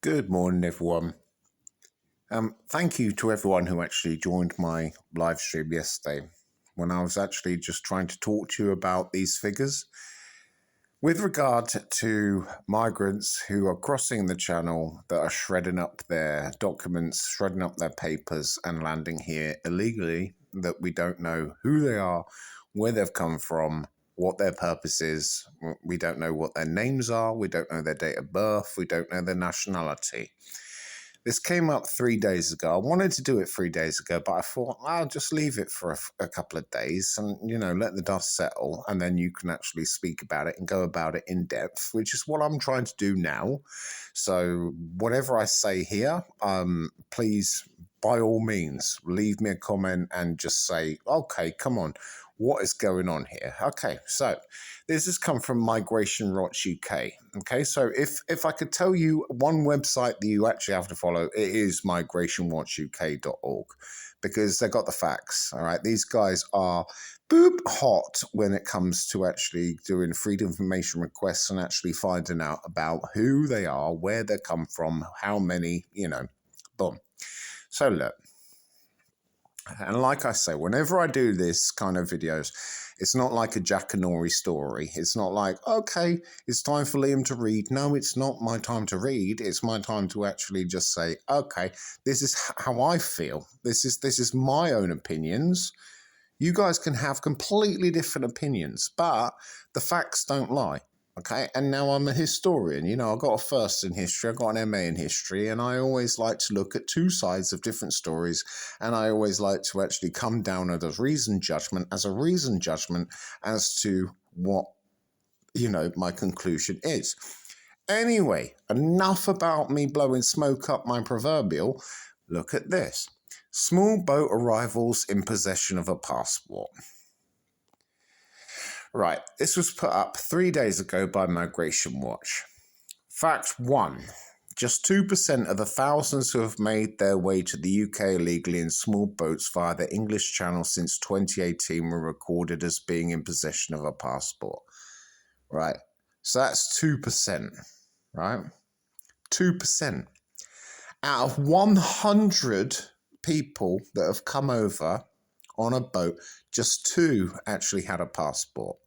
Good morning, everyone. Thank you to everyone who actually joined my live stream yesterday when I was actually just trying to talk to you about these figures. With regard to migrants who are crossing the channel that are shredding up their documents, shredding up their papers and landing here illegally, that we don't know who they are, where they've come from, what their purpose is. We don't know what their names are. We don't know their date of birth. We don't know their nationality. This came up 3 days ago. I wanted to do it 3 days ago, but I thought I'll just leave it for a couple of days and, let the dust settle. And then you can actually speak about it and go about it in depth, which is what I'm trying to do now. So whatever I say here, please, by all means, leave me a comment and just say, okay, come on, what is going on here? Okay, so this has come from MigrationWatch UK. Okay, so if I could tell you one website that you actually have to follow, it is migrationwatchuk.org, because they got the facts. All right, these guys are boop hot when it comes to actually doing freedom of information requests and actually finding out about who they are, where they come from, how many, boom. So look. And like I say, whenever I do this kind of videos, it's not like a Jack and Nori story. It's not like, okay, it's time for Liam to read. No, it's not my time to read. It's my time to actually just say, okay, this is how I feel. This is my own opinions. You guys can have completely different opinions, but the facts don't lie. Okay, and now I'm a historian. I got a first in history, I got an MA in history, and I always like to look at two sides of different stories, and I always like to actually come down at a reasoned judgment as to what, my conclusion is. Anyway, enough about me blowing smoke up my proverbial. Look at this. Small boat arrivals in possession of a passport. Right, this was put up 3 days ago by MigrationWatch. Fact 1. Just 2% of the thousands who have made their way to the UK illegally in small boats via the English Channel since 2018 were recorded as being in possession of a passport. Right, so that's 2%, right? 2%. Out of 100 people that have come over on a boat, just 2 actually had a passport.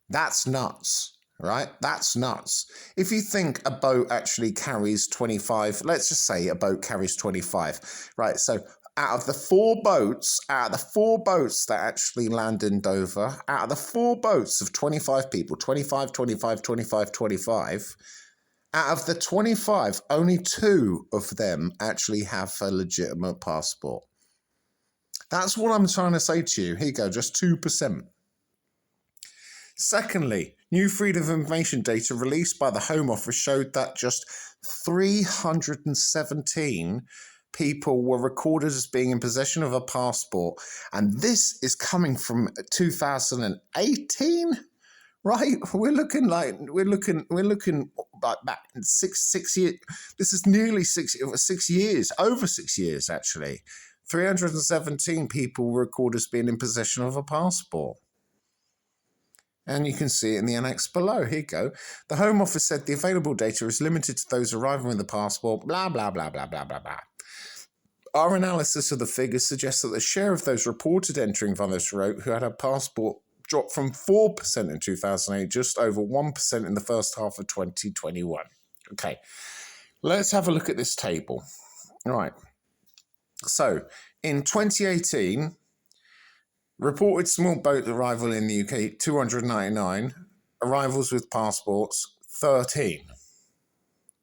That's nuts, right? That's nuts. If you think a boat actually carries 25, let's just say a boat carries 25, right? So out of the four boats that actually land in Dover, out of the 4 boats of 25 people, 25, 25, 25, 25, out of the 25, only 2 of them actually have a legitimate passport. That's what I'm trying to say to you. Here you go, just 2%. Secondly, new freedom of information data released by the Home Office showed that just 317 people were recorded as being in possession of a passport, and this is coming from 2018. Right, we're looking like back in six years. This is nearly 6 years, over 6 years actually. 317 people were recorded as being in possession of a passport. And you can see it in the annex below. Here you go. The Home Office said the available data is limited to those arriving with a passport, blah, blah, blah, blah, blah, blah, blah. Our analysis of the figures suggests that the share of those reported entering via this route who had a passport dropped from 4% in 2008, just over 1% in the first half of 2021. Okay, let's have a look at this table. All right. So, in 2018... reported small boat arrival in the UK, 299. Arrivals with passports, 13.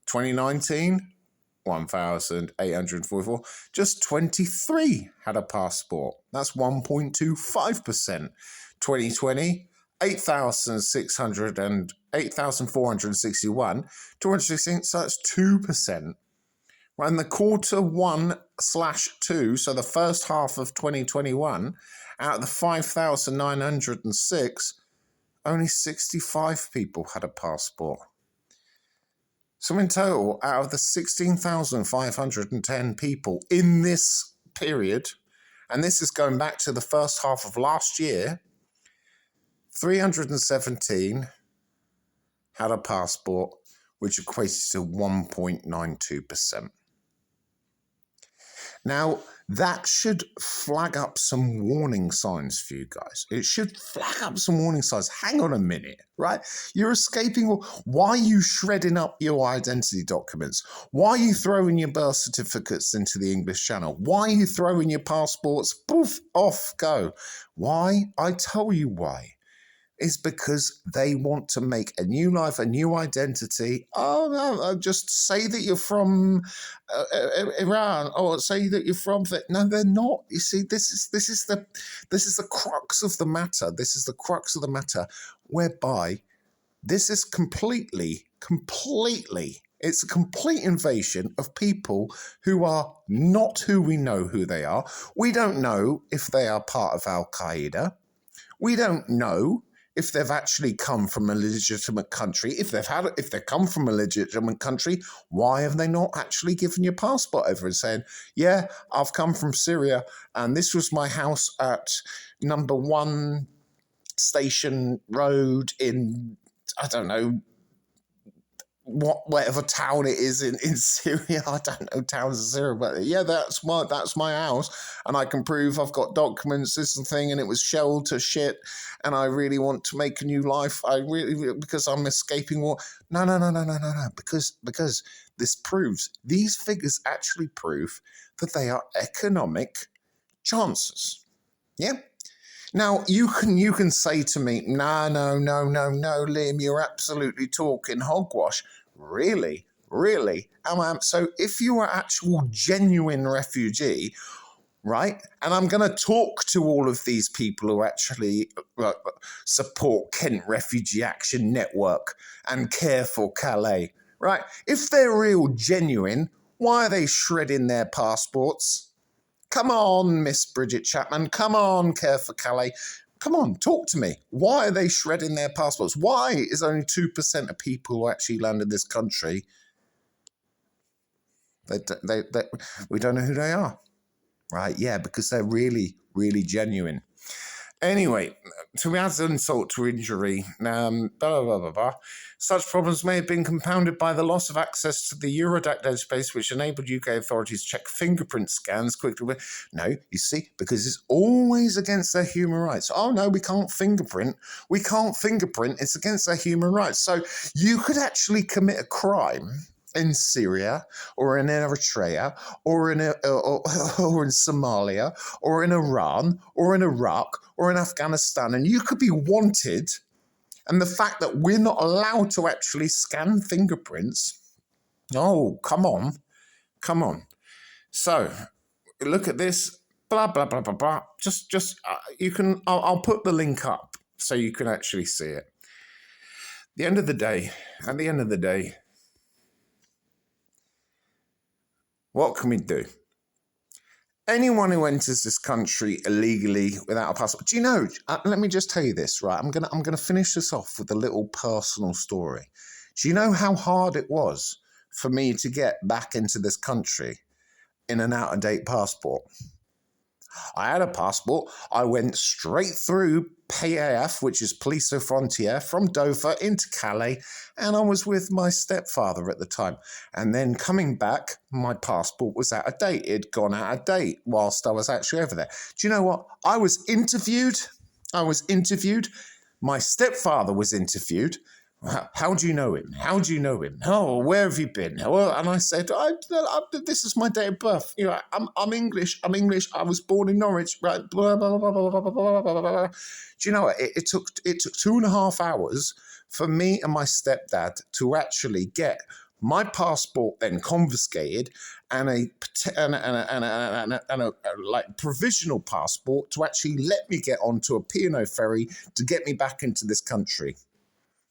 2019, 1,844. Just 23 had a passport. That's 1.25%. 2020, 8,461. 216, so that's 2%. And the Q1/2, so the first half of 2021, out of the 5,906, only 65 people had a passport. So in total, out of the 16,510 people in this period, and this is going back to the first half of last year, 317 had a passport, which equates to 1.92%. Now, that should flag up some warning signs for you guys. It should flag up some warning signs. Hang on a minute, right? You're escaping. Why are you shredding up your identity documents? Why are you throwing your birth certificates into the English Channel? Why are you throwing your passports? Poof, off, go. Why? I tell you why. Is because they want to make a new life, a new identity. Oh no! Just say that you're from Iran, or say that you're from. No, they're not. You see, this is the crux of the matter. This is the crux of the matter, whereby this is completely. It's a complete invasion of people who are not who we know who they are. We don't know if they are part of Al Qaeda. We don't know if they've actually come from a legitimate country. If they come from a legitimate country, why have they not actually given your passport over and saying, yeah, I've come from Syria and this was my house at number 1 Station Road in, I don't know, whatever town it is in Syria. I don't know towns in Syria, but yeah, that's my house, and I can prove I've got documents, this and thing, and it was shelled to shit, and I really want to make a new life. Because I'm escaping war. No, because this proves, these figures actually prove that they are economic chances. Yeah. Now, you can say to me, no, Liam, you're absolutely talking hogwash. Really? So if you are actual genuine refugee, right, and I'm going to talk to all of these people who actually support Kent Refugee Action Network and care for Calais, right, if they're real genuine, why are they shredding their passports? Come on, Miss Bridget Chapman. Come on, Care for Calais. Come on, talk to me. Why are they shredding their passports? Why is only 2% of people who actually land in this country, we don't know who they are, right? Yeah, because they're really, really genuine. Anyway, to add insult to injury, such problems may have been compounded by the loss of access to the Eurodac database, which enabled UK authorities to check fingerprint scans quickly. No, you see, because it's always against their human rights. Oh, no, we can't fingerprint. It's against their human rights. So you could actually commit a crime in Syria, or in Eritrea, or in Somalia, or in Iran, or in Iraq, or in Afghanistan, and you could be wanted. And the fact that we're not allowed to actually scan fingerprints, oh, come on. So look at this, blah blah blah blah blah. Just you can. I'll put the link up so you can actually see it. At the end of the day. What can we do? Anyone who enters this country illegally without a passport, do you know, let me just tell you this, right? I'm gonna finish this off with a little personal story. Do you know how hard it was for me to get back into this country in an out-of-date passport? I had a passport. I went straight through PAF, which is Police aux Frontières, from Dover into Calais, and I was with my stepfather at the time. And then coming back, my passport was out of date. It had gone out of date whilst I was actually over there. Do you know what? I was interviewed. My stepfather was interviewed. How do you know him? Oh, where have you been? And I said, this is my date of birth. You know, I'm English. I was born in Norwich. Right? Blah, blah, blah, blah, blah, blah, blah, blah. Do you know what? It took 2.5 hours for me and my stepdad to actually get my passport then confiscated and a provisional passport to actually let me get onto a P&O ferry to get me back into this country.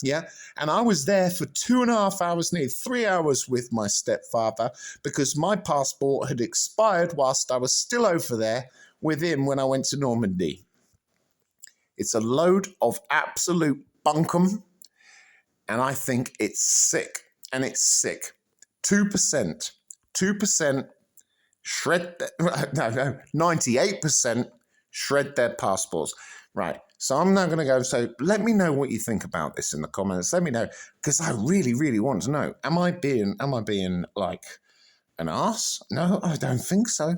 Yeah, and I was there for 2.5 hours, nearly 3 hours with my stepfather because my passport had expired whilst I was still over there with him when I went to Normandy. It's a load of absolute bunkum, and I think it's sick. 2% shred, 98% shred their passports. Right. So I'm now going to go. So let me know what you think about this in the comments. Let me know, because I really, really want to know. Am I being like an arse? No, I don't think so.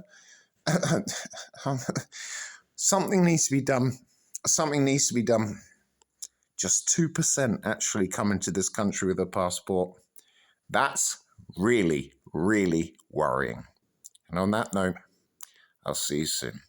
Something needs to be done. Something needs to be done. Just 2% actually come into this country with a passport. That's really, really worrying. And on that note, I'll see you soon.